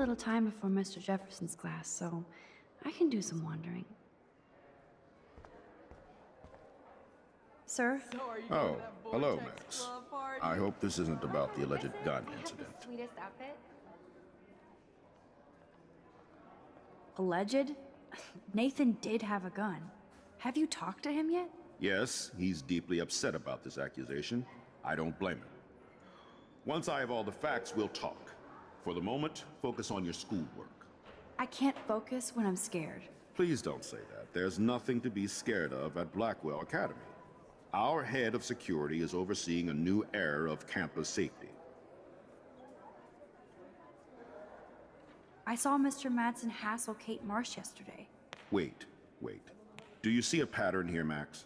little time before Mr. Jefferson's class, so I can do some wandering. Sir? Oh, hello, Max. I hope this isn't about the alleged gun incident. Sweetest outfit. Alleged? Nathan did have a gun. Have you talked to him yet? Yes, he's deeply upset about this accusation. I don't blame him. Once I have all the facts, we'll talk. For the moment, focus on your schoolwork. I can't focus when I'm scared. Please don't say that. There's nothing to be scared of at Blackwell Academy. Our head of security is overseeing a new era of campus safety. I saw Mr. Madsen hassle Kate Marsh yesterday. Wait. Do you see a pattern here, Max?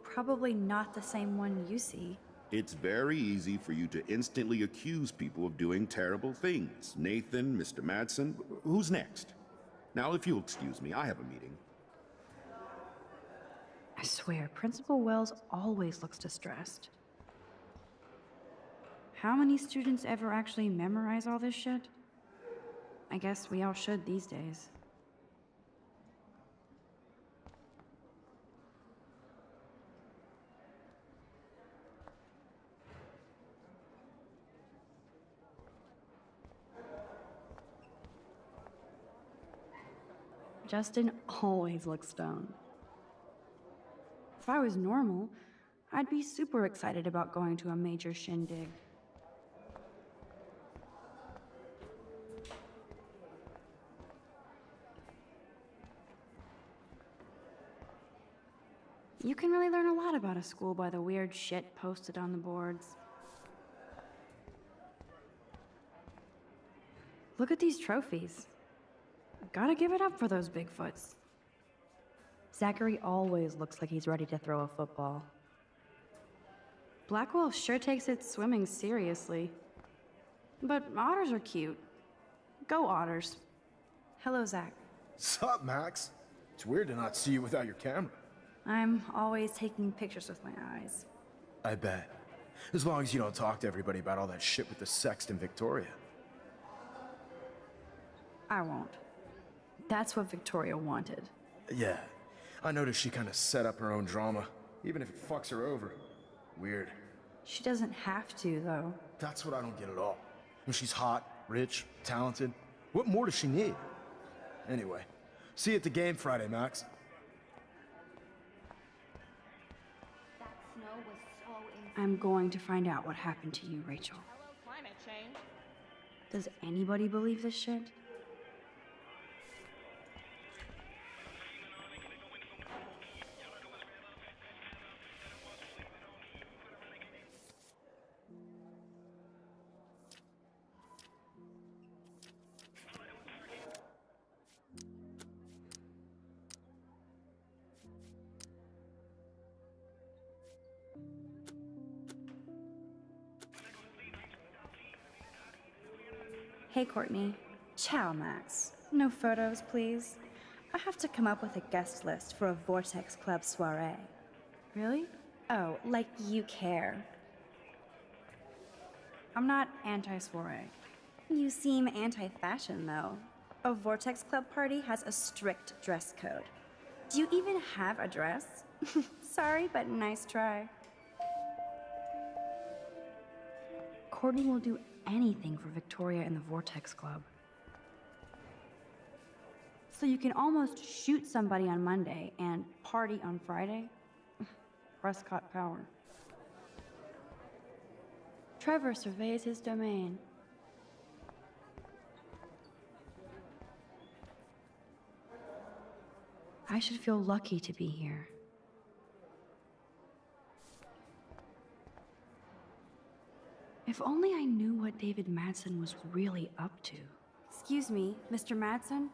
Probably not the same one you see. It's very easy for you to instantly accuse people of doing terrible things. Nathan, Mr. Madsen, who's next? Now, if you'll excuse me, I have a meeting. I swear, Principal Wells always looks distressed. How many students ever actually memorize all this shit? I guess we all should these days. Justin always looks stoned. If I was normal, I'd be super excited about going to a major shindig. You can really learn a lot about a school by the weird shit posted on the boards. Look at these trophies. Gotta give it up for those Bigfoots. Zachary always looks like he's ready to throw a football. Blackwell sure takes its swimming seriously. But otters are cute. Go otters. Hello, Zach. Sup, Max? It's weird to not see you without your camera. I'm always taking pictures with my eyes. I bet. As long as you don't talk to everybody about all that shit with the sext in Victoria. I won't. That's what Victoria wanted. Yeah. I noticed she kind of set up her own drama, even if it fucks her over. Weird. She doesn't have to, though. That's what I don't get at all. When she's hot, rich, talented, what more does she need? Anyway, see you at the game Friday, Max. That snow was so insane. I'm going to find out what happened to you, Rachel. Hello, climate change. Does anybody believe this shit? Hey, Courtney. Ciao, Max. No photos, please. I have to come up with a guest list for a Vortex Club soiree. Really? Oh, like you care. I'm not anti-soiree. You seem anti-fashion, though. A Vortex Club party has a strict dress code. Do you even have a dress? Sorry, but nice try. Courtney will do anything for Victoria and the Vortex Club. So you can almost shoot somebody on Monday and party on Friday? Prescott power. Trevor surveys his domain. I should feel lucky to be here. If only I knew what David Madsen was really up to. Excuse me, Mr. Madsen?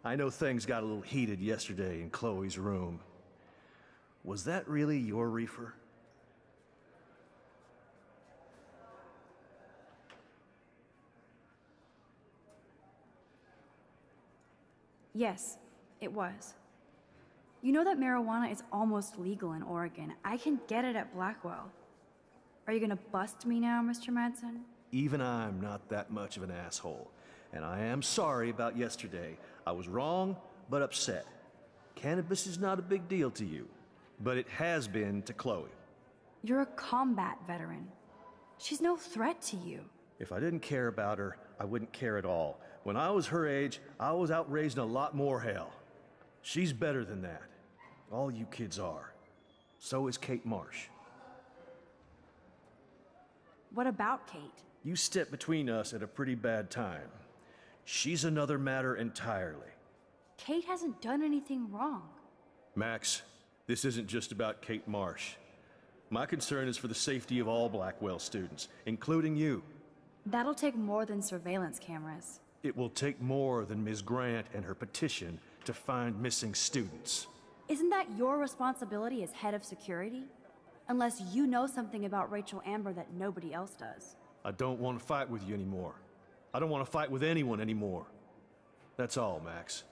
I know things got a little heated yesterday in Chloe's room. Was that really your reefer? Yes, it was. You know that marijuana is almost legal in Oregon. I can get it at Blackwell. Are you gonna bust me now, Mr. Madsen? Even I'm not that much of an asshole. And I am sorry about yesterday. I was wrong, but upset. Cannabis is not a big deal to you, but it has been to Chloe. You're a combat veteran. She's no threat to you. If I didn't care about her, I wouldn't care at all. When I was her age, I was out raising a lot more hell. She's better than that. All you kids are. So is Kate Marsh. What about Kate? You stepped between us at a pretty bad time. She's another matter entirely. Kate hasn't done anything wrong. Max, this isn't just about Kate Marsh. My concern is for the safety of all Blackwell students, including you. That'll take more than surveillance cameras. It will take more than Ms. Grant and her petition to find missing students. Isn't that your responsibility as head of security? Unless you know something about Rachel Amber that nobody else does. I don't want to fight with you anymore. I don't want to fight with anyone anymore. That's all, Max.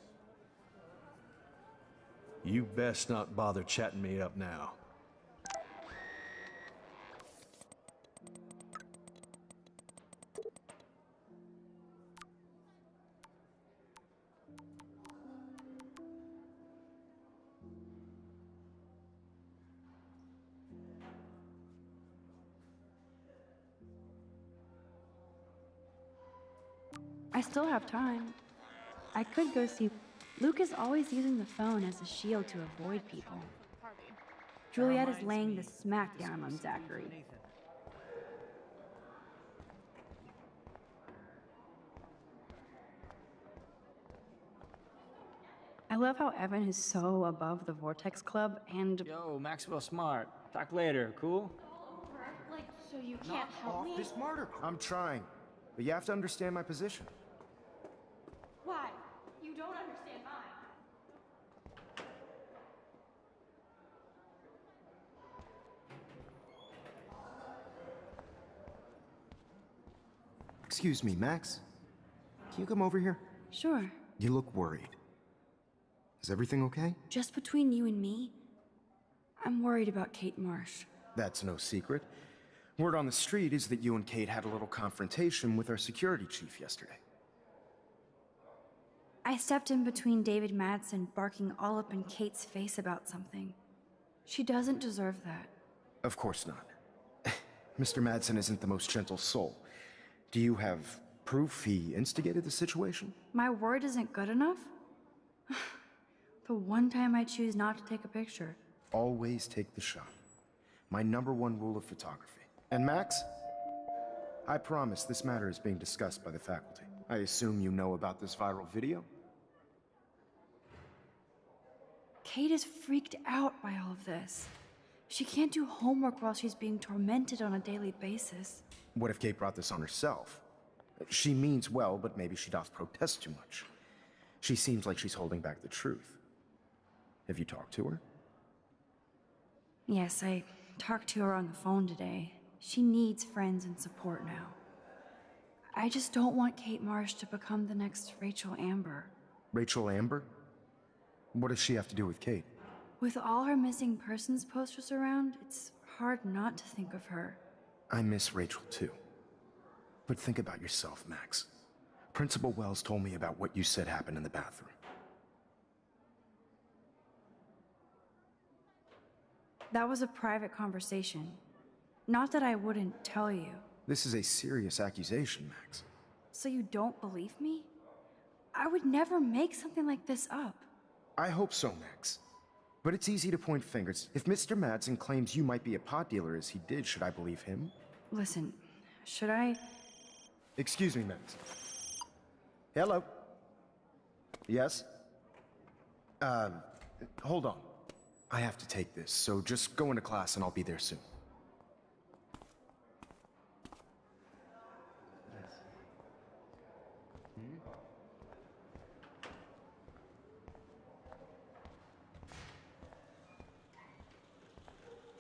You best not bother chatting me up now. I still have time. I could go see. Luke is always using the phone as a shield to avoid people. Juliet is laying the smackdown on Zachary. I love how Evan is so above the Vortex Club and Yo, Maxwell Smart. Talk later, cool? Like, so you can't help me? This martyr. I'm trying, but you have to understand my position. Why? You don't understand mine. Excuse me, Max. Can you come over here? sure, You look worried. Is everything okay? just between you and me, I'm worried about Kate Marsh. That's no secret. Word on the street is that you and Kate had a little confrontation with our security chief yesterday. I stepped in between David Madsen barking all up in Kate's face about something. She doesn't deserve that. Of course not. Mr. Madsen isn't the most gentle soul. Do you have proof he instigated the situation? My word isn't good enough? The one time I choose not to take a picture. Always take the shot. My #1 rule of photography. And Max, I promise this matter is being discussed by the faculty. I assume you know about this viral video? Kate is freaked out by all of this. She can't do homework while she's being tormented on a daily basis. What if Kate brought this on herself? She means well, but maybe she doth protest too much. She seems like she's holding back the truth. Have you talked to her? Yes, I talked to her on the phone today. She needs friends and support now. I just don't want Kate Marsh to become the next Rachel Amber. Rachel Amber? What does she have to do with Kate? With all her missing persons posters around, it's hard not to think of her. I miss Rachel too. But think about yourself, Max. Principal Wells told me about what you said happened in the bathroom. That was a private conversation. Not that I wouldn't tell you. This is a serious accusation, Max. So you don't believe me? I would never make something like this up. I hope so, Max. But it's easy to point fingers. If Mr. Madsen claims you might be a pot dealer as he did, should I believe him? Listen, should I? Excuse me, Max. Hello? Yes? Hold on. I have to take this, so just go into class and I'll be there soon.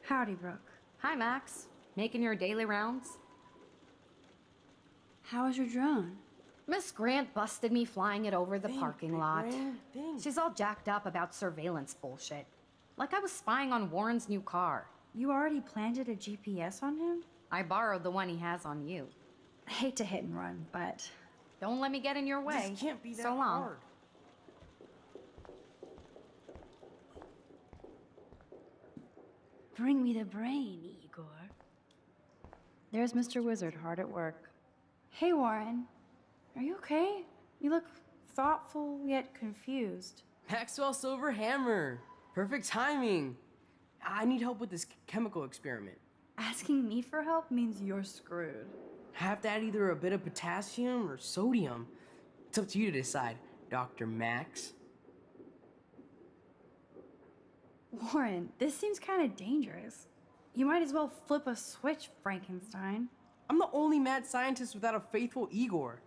Howdy, Brooke. Hi, Max. Making your daily rounds? How was your drone? Miss Grant busted me flying it over the parking lot. She's all jacked up about surveillance bullshit. Like I was spying on Warren's new car. You already planted a GPS on him? I borrowed the one he has on you. I hate to hit and run, but Don't let me get in your way. This can't be that so long. hard. Bring me the brain, Igor. There's Mr. Wizard hard at work. Hey, Warren. Are you okay? You look thoughtful yet confused. Maxwell Silver Hammer. Perfect timing. I need help with this chemical experiment. Asking me for help means you're screwed. Have to add either a bit of potassium or sodium. It's up to you to decide, Dr. Max. Warren, this seems kind of dangerous. You might as well flip a switch, Frankenstein. I'm the only mad scientist without a faithful Igor.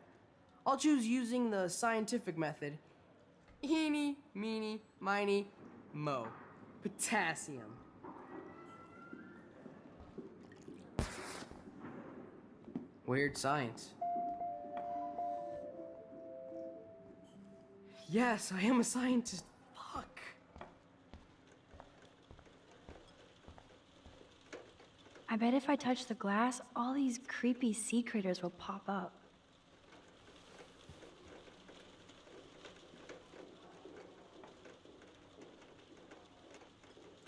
I'll choose using the scientific method. Eeny, meeny, miny, mo. Potassium. Weird science. Yes, I am a scientist. Fuck. I bet if I touch the glass, all these creepy sea critters will pop up.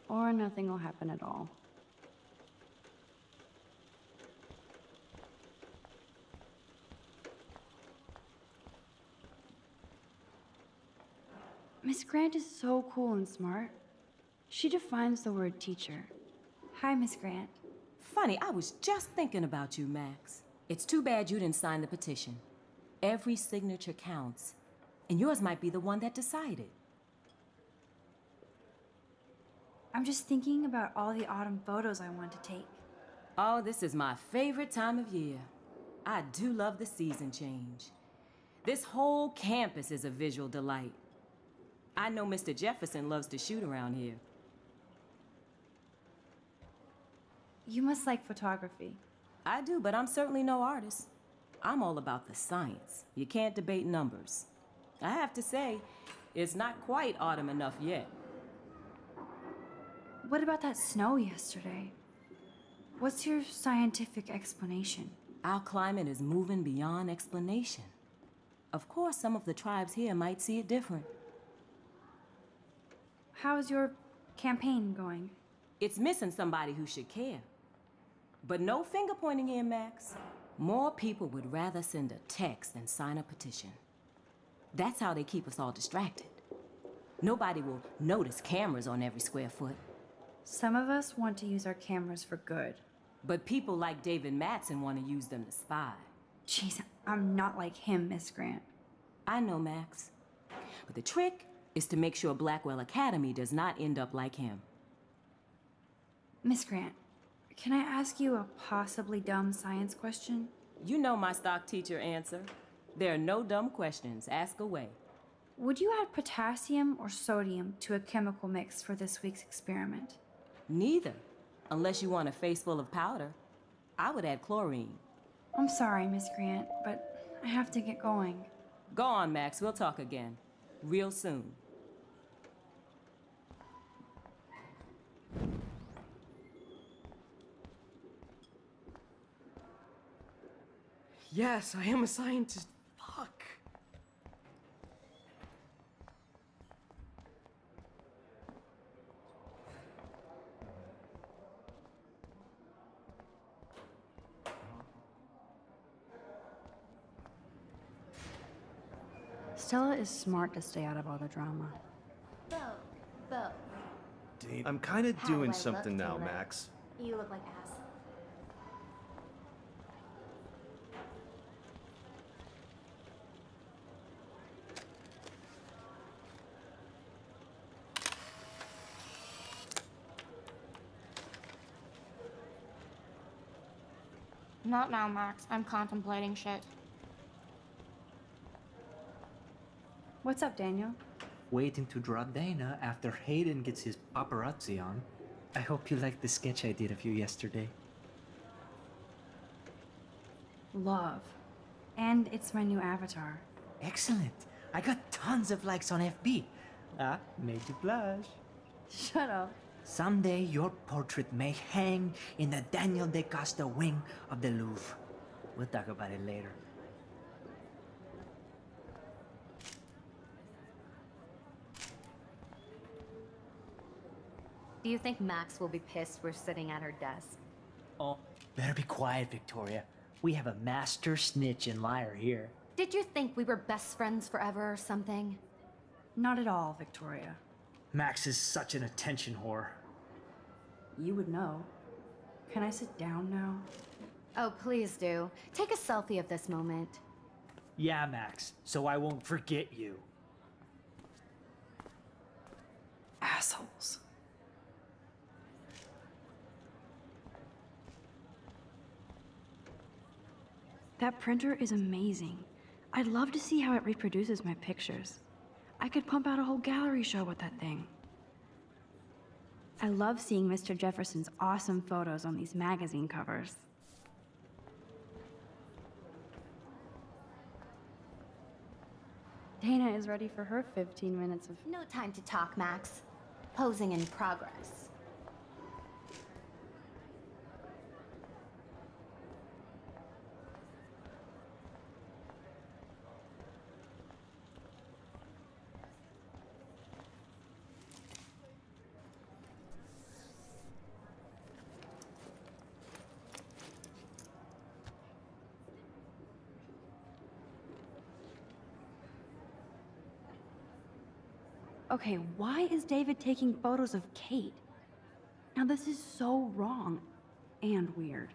Or nothing will happen at all. Miss Grant is so cool and smart. She defines the word teacher. Hi, Miss Grant. Funny, I was just thinking about you, Max. It's too bad you didn't sign the petition. Every signature counts, and yours might be the one that decided. I'm just thinking about all the autumn photos I want to take. Oh, this is my favorite time of year. I do love the season change. This whole campus is a visual delight. I know Mr. Jefferson loves to shoot around here. You must like photography. I do, but I'm certainly no artist. I'm all about the science. You can't debate numbers. I have to say, it's not quite autumn enough yet. What about that snow yesterday? What's your scientific explanation? Our climate is moving beyond explanation. Of course, some of the tribes here might see it different. How's your campaign going? It's missing somebody who should care. But no finger pointing here, Max. More people would rather send a text than sign a petition. That's how they keep us all distracted. Nobody will notice cameras on every square foot. Some of us want to use our cameras for good. But people like David Mattson want to use them to spy. Jeez, I'm not like him, Miss Grant. I know, Max. But the trick is to make sure Blackwell Academy does not end up like him. Miss Grant, can I ask you a possibly dumb science question? You know my stock teacher answer. There are no dumb questions. Ask away. Would you add potassium or sodium to a chemical mix for this week's experiment? Neither. Unless you want a face full of powder. I would add chlorine. I'm sorry, Miss Grant, but I have to get going. Go on, Max. We'll talk again. Real soon. Yes, I am a scientist. Fuck. Stella is smart to stay out of all the drama. Bo, Bo. I'm kind of How do I doing look, something now, Taylor? Max. You look like ass. Not now, Max. I'm contemplating shit. What's up, Daniel? Waiting to draw Dana after Hayden gets his paparazzi on. I hope you liked the sketch I did of you yesterday. Love. And it's my new avatar. Excellent. I got tons of likes on FB. Ah, made you blush. Shut up. Someday your portrait may hang in the Daniel de Costa wing of the Louvre. We'll talk about it later. Do you think Max will be pissed we're sitting at her desk? Oh, better be quiet, Victoria. We have a master snitch and liar here. Did you think we were best friends forever or something? Not at all, Victoria. Max is such an attention whore. You would know. Can I sit down now? Oh, please do. Take a selfie of this moment. Yeah, Max, so I won't forget you. Assholes. That printer is amazing. I'd love to see how it reproduces my pictures. I could pump out a whole gallery show with that thing. I love seeing Mr. Jefferson's awesome photos on these magazine covers. Dana is ready for her 15 minutes of... No time to talk, Max. Posing in progress. Okay, why is David taking photos of Kate? Now this is so wrong and weird.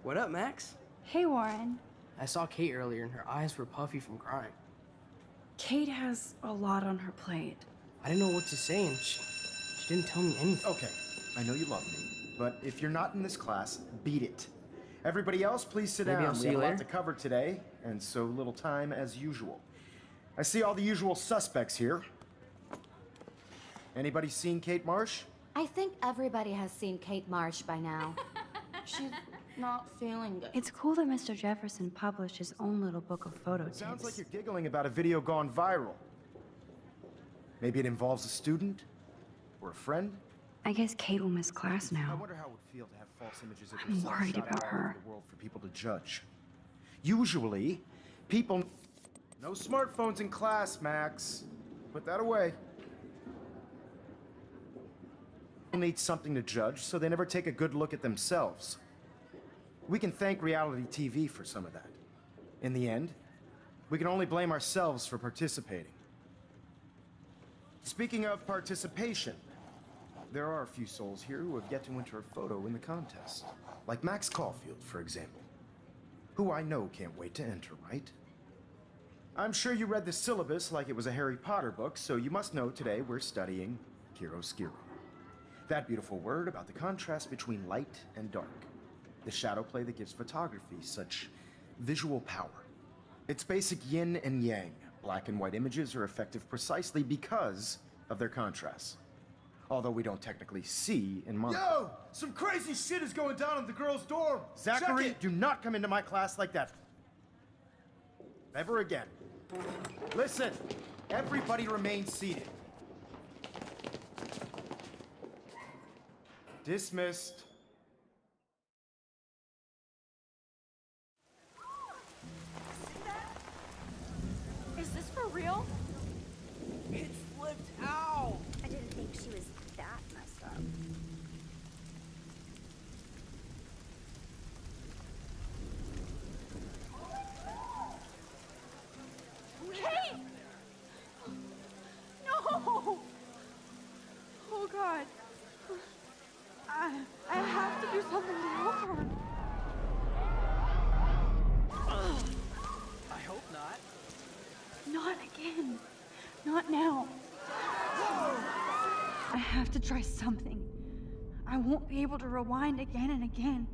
What up, Max? Hey, Warren. I saw Kate earlier and her eyes were puffy from crying. Kate has a lot on her plate. I didn't know what to say and she didn't tell me anything. Okay, I know you love me, but if you're not in this class, beat it. Everybody else, please sit Maybe down. I'll see We have you a lot later. to cover today, and so little time as usual. I see all the usual suspects here. Anybody seen Kate Marsh? I think everybody has seen Kate Marsh by now. She's not feeling good. It's cool that Mr. Jefferson published his own little book of photo tips. Sounds like you're giggling about a video gone viral. Maybe it involves a student? Or a friend? I guess Kate will miss class I now. wonder how it would feel to have false images of I'm yourself worried shot about all her. over the world for people to judge. Usually, people... No smartphones in class, Max. Put that away. People need something to judge, so they never take a good look at themselves. We can thank reality TV for some of that. In the end, we can only blame ourselves for participating. Speaking of participation, there are a few souls here who have yet to enter a photo in the contest. Like Max Caulfield, for example. Who I know can't wait to enter, right? I'm sure you read the syllabus like it was a Harry Potter book, so you must know today we're studying chiaroscuro. That beautiful word about the contrast between light and dark. The shadow play that gives photography such visual power. It's basic yin and yang. Black and white images are effective precisely because of their contrasts. Although we don't technically see in mono. Yo! Some crazy shit is going down in the girls' dorm! Zachary, Check it! do not come into my class like that. Ever again. Listen, everybody remain seated. Dismissed. Is this for real? It flipped out! I didn't think she was that messed up. Kate! No! Oh God. I have to do something to help her. I hope not. Not again. Not now. I have to try something. I won't be able to rewind again and again.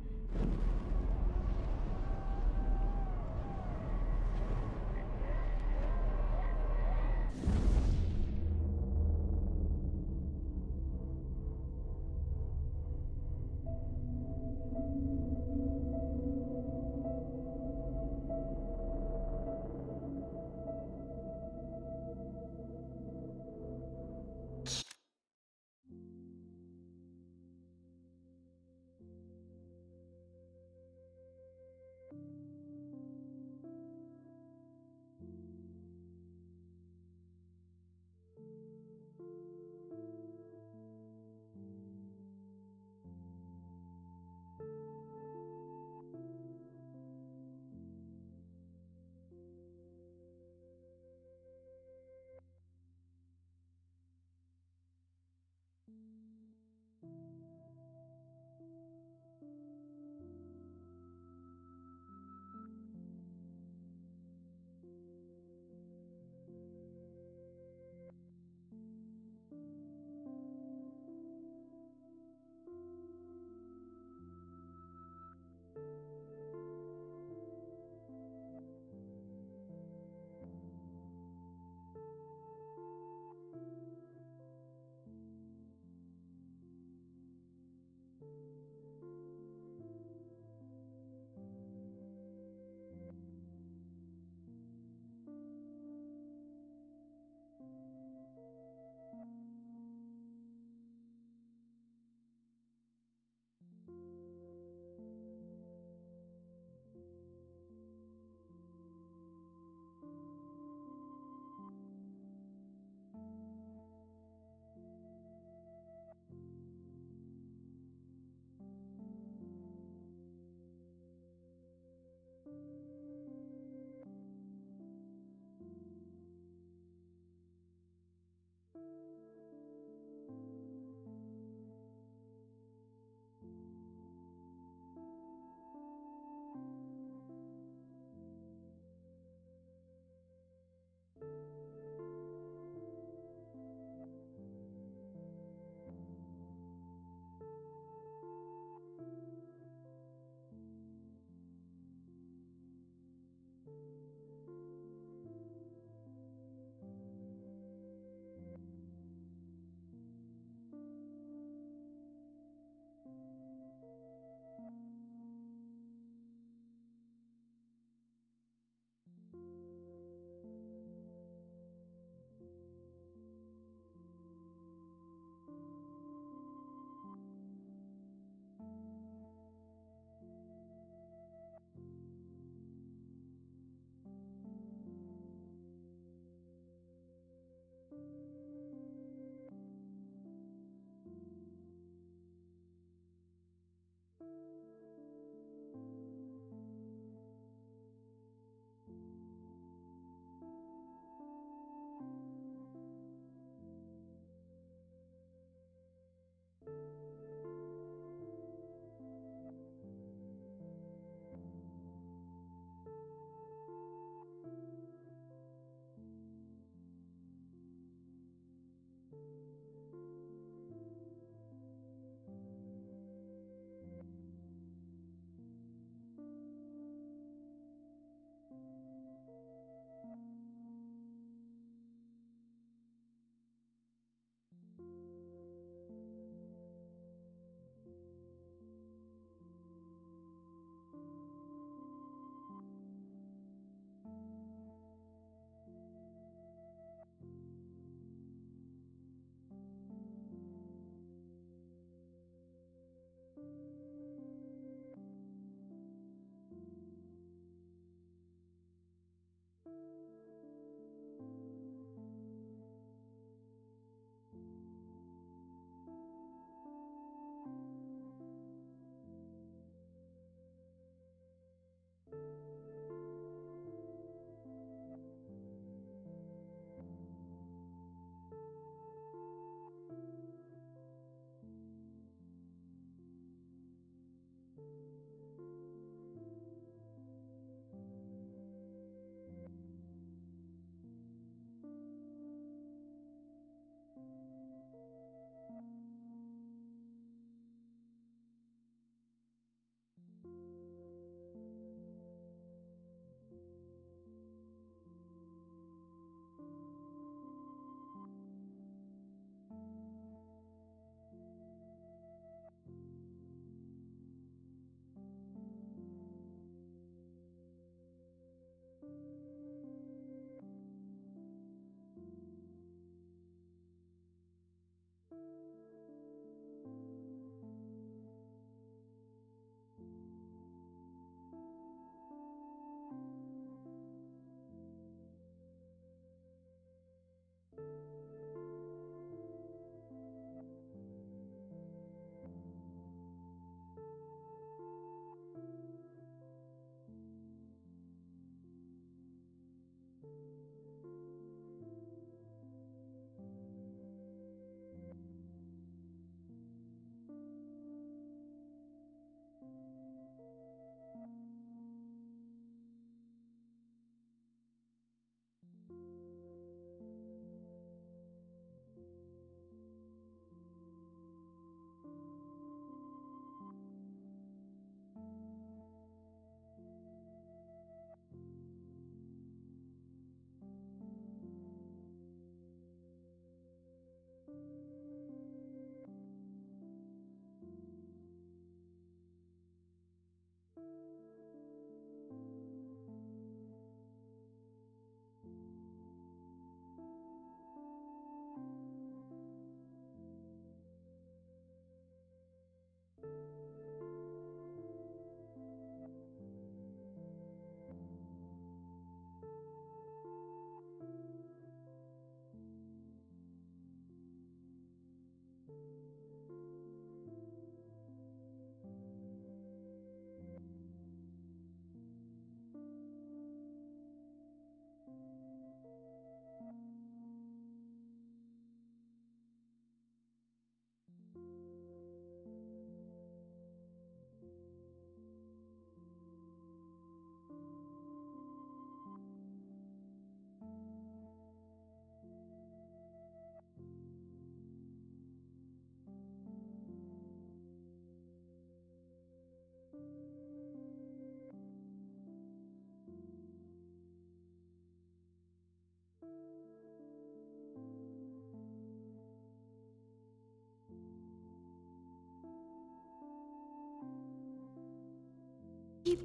Keep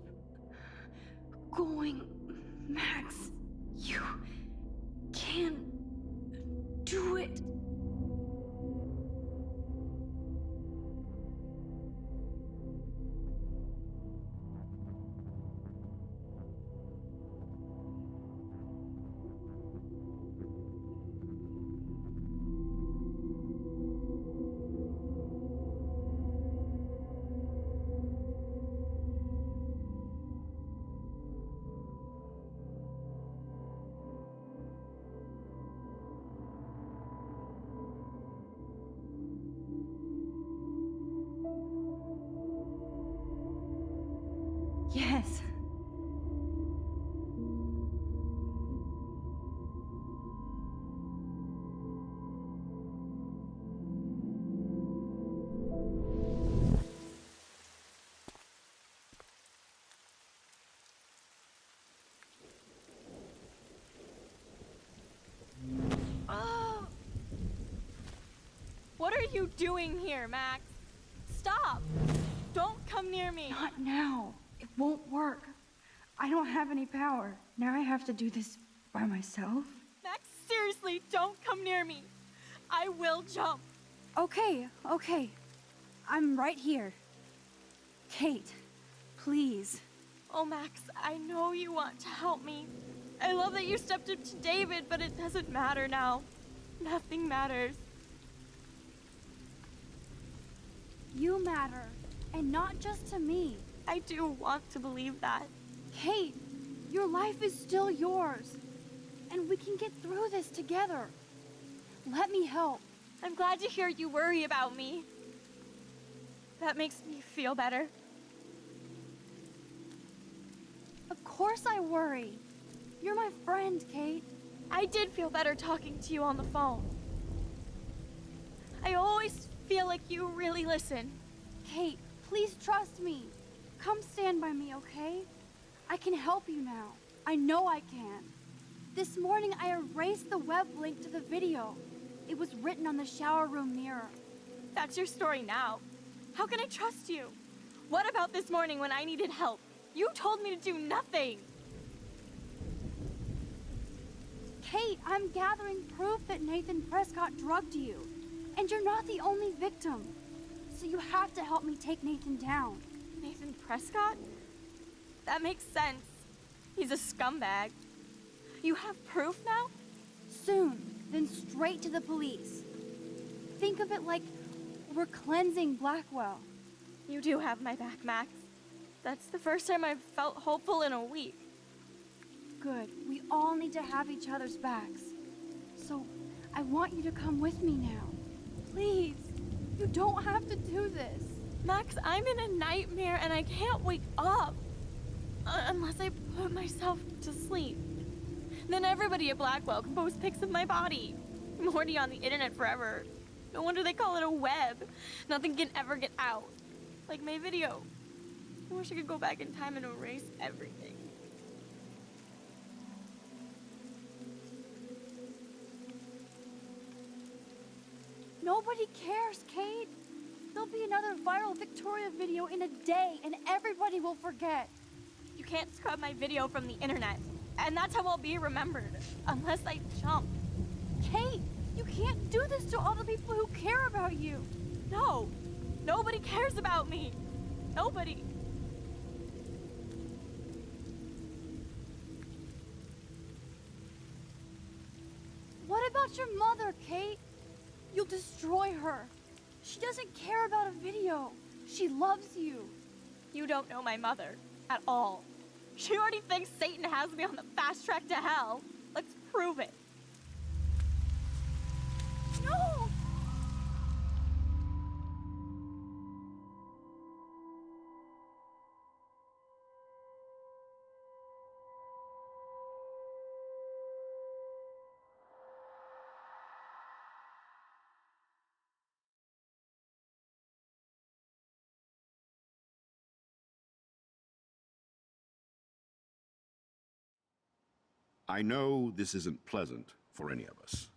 going, Max. You can do it. Yes. What are you doing here, Max? Stop! Don't come near me! Not now. It won't work. I don't have any power. Now I have to do this by myself. Max, seriously, don't come near me. I will jump. Okay. I'm right here. Kate, please. Oh, Max, I know you want to help me. I love that you stepped up to David, but it doesn't matter now. Nothing matters. You matter, and not just to me. I do want to believe that. Kate, your life is still yours, and we can get through this together. Let me help. I'm glad to hear you worry about me. That makes me feel better. Of course I worry. You're my friend, Kate. I did feel better talking to you on the phone. I always feel like you really listen. Kate, please trust me. Come stand by me, okay? I can help you now. I know I can. This morning I erased the web link to the video. It was written on the shower room mirror. That's your story now. How can I trust you? What about this morning when I needed help? You told me to do nothing. Kate, I'm gathering proof that Nathan Prescott drugged you. And you're not the only victim. So you have to help me take Nathan down. Nathan Prescott? That makes sense. He's a scumbag. You have proof now? Soon, then straight to the police. Think of it like we're cleansing Blackwell. You do have my back, Max. That's the first time I've felt hopeful in a week. Good. We all need to have each other's backs. So, I want you to come with me now. Please. You don't have to do this. Max, I'm in a nightmare and I can't wake up. Unless I put myself to sleep. Then everybody at Blackwell can post pics of my body. I'm already on the internet forever. No wonder they call it a web. Nothing can ever get out. Like my video. I wish I could go back in time and erase everything. Nobody cares, Kate. There'll be another viral Victoria video in a day and everybody will forget. You can't scrub my video from the internet. And that's how I'll be remembered. Unless I jump. Kate, you can't do this to all the people who care about you. No. Nobody cares about me. Nobody. What about your mother, Kate? You'll destroy her. She doesn't care about a video. She loves you. You don't know my mother at all. She already thinks Satan has me on the fast track to hell. Let's prove it. No! I know this isn't pleasant for any of us,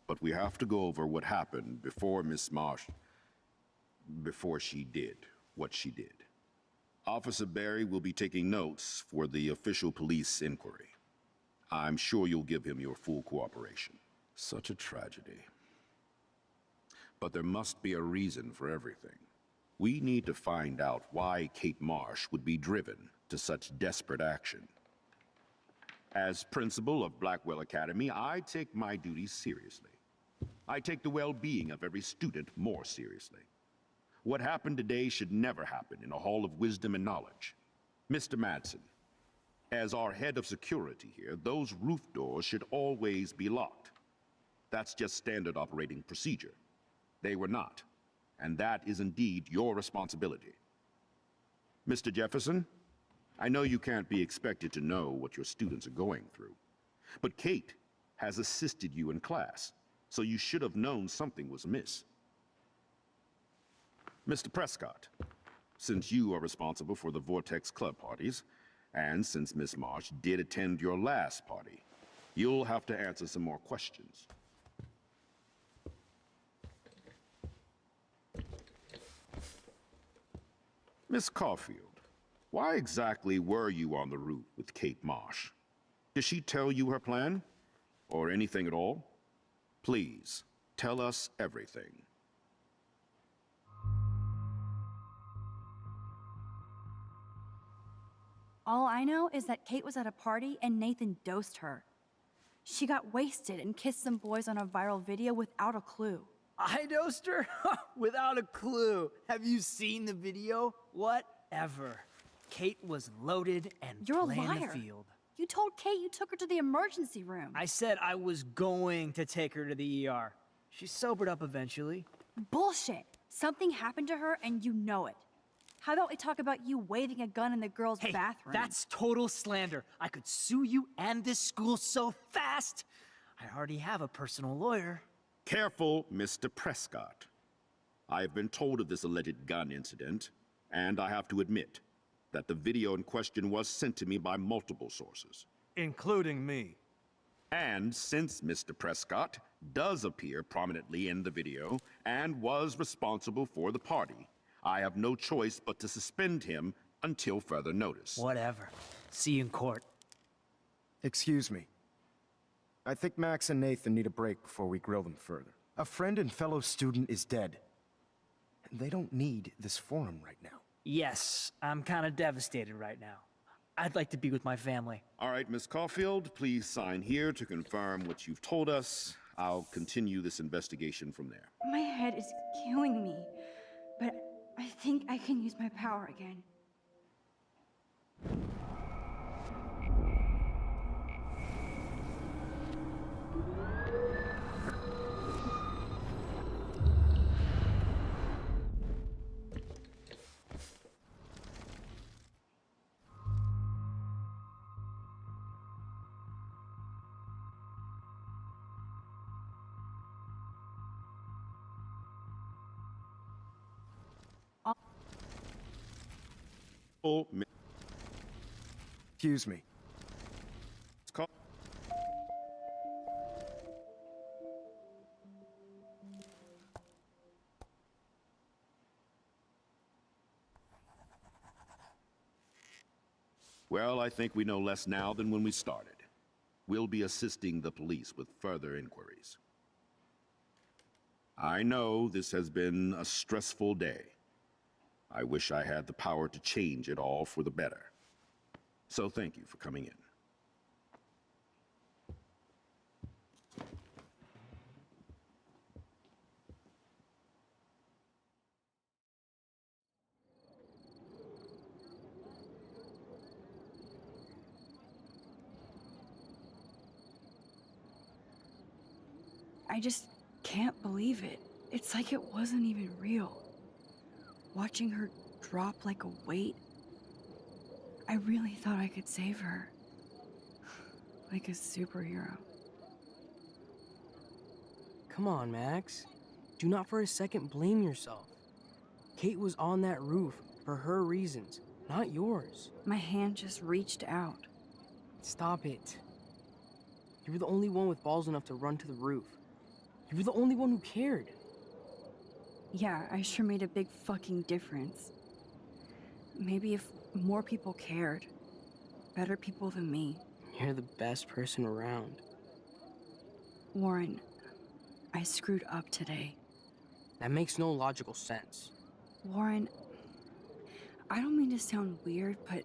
but we have to go over what happened before Miss Marsh, before she did what she did. Officer Barry will be taking notes for the official police inquiry. I'm sure you'll give him your full cooperation. Such a tragedy. But there must be a reason for everything. We need to find out why Kate Marsh would be driven to such desperate action. As principal of Blackwell Academy, I take my duties seriously. I take the well-being of every student more seriously. What happened today should never happen in a hall of wisdom and knowledge. Mr. Madsen, as our head of security here, those roof doors should always be locked. That's just standard operating procedure. They were not, and that is indeed your responsibility. Mr. Jefferson, I know you can't be expected to know what your students are going through, but Kate has assisted you in class, so you should have known something was amiss. Mr. Prescott, since you are responsible for the Vortex Club parties, and since Miss Marsh did attend your last party, you'll have to answer some more questions. Miss Caulfield, why exactly were you on the roof with Kate Marsh? Did she tell you her plan? Or anything at all? Please, tell us everything. All I know is that Kate was at a party and Nathan dosed her. She got wasted and kissed some boys on a viral video without a clue. I dosed her? Without a clue. Have you seen the video? Whatever. Kate was loaded and You're a playing liar. the field. You told Kate you took her to the emergency room. I said I was going to take her to the ER. She sobered up eventually. Bullshit. Something happened to her and you know it. How about we talk about you waving a gun in the girls' Hey, bathroom? that's total slander. I could sue you and this school so fast. I already have a personal lawyer. Careful, Mr. Prescott. I have been told of this alleged gun incident, and I have to admit that the video in question was sent to me by multiple sources. Including me. And since Mr. Prescott does appear prominently in the video and was responsible for the party, I have no choice but to suspend him until further notice. Whatever. See you in court. Excuse me. I think Max and Nathan need a break before we grill them further. A friend and fellow student is dead. And they don't need this forum right now. Yes, I'm kind of devastated right now. I'd like to be with my family. All right, Miss Caulfield, please sign here to confirm what you've told us. I'll continue this investigation from there. My head is killing me, but I think I can use my power again. Oh, Miss Excuse me. Caul- Well, I think we know less now than when we started. We'll be assisting the police with further inquiries. I know this has been a stressful day. I wish I had the power to change it all for the better. So thank you for coming in. I just can't believe it. It's like it wasn't even real. Watching her drop like a weight, I really thought I could save her. Like a superhero. Come on, Max. Do not for a second blame yourself. Kate was on that roof for her reasons, not yours. My hand just reached out. Stop it. You were the only one with balls enough to run to the roof. You were the only one who cared. Yeah, I sure made a big fucking difference. Maybe if more people cared, better people than me. You're the best person around. Warren, I screwed up today. That makes no logical sense. Warren, I don't mean to sound weird, but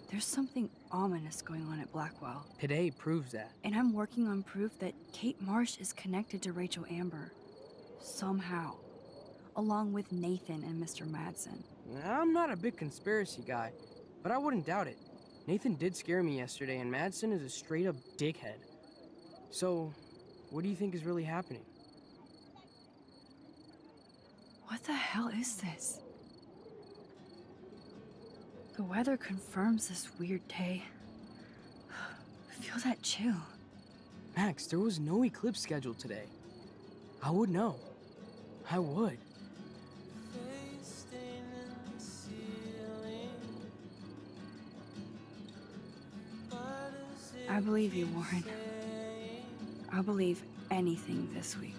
there's something ominous going on at Blackwell. Today proves that. And I'm working on proof that Kate Marsh is connected to Rachel Amber. Somehow. Along with Nathan and Mr. Madsen. I'm not a big conspiracy guy, but I wouldn't doubt it. Nathan did scare me yesterday, and Madsen is a straight-up dickhead. So, what do you think is really happening? What the hell is this? The weather confirms this weird day. Feel that chill. Max, there was no eclipse scheduled today. I would know. I would. I believe you, Warren. I'll believe anything this week.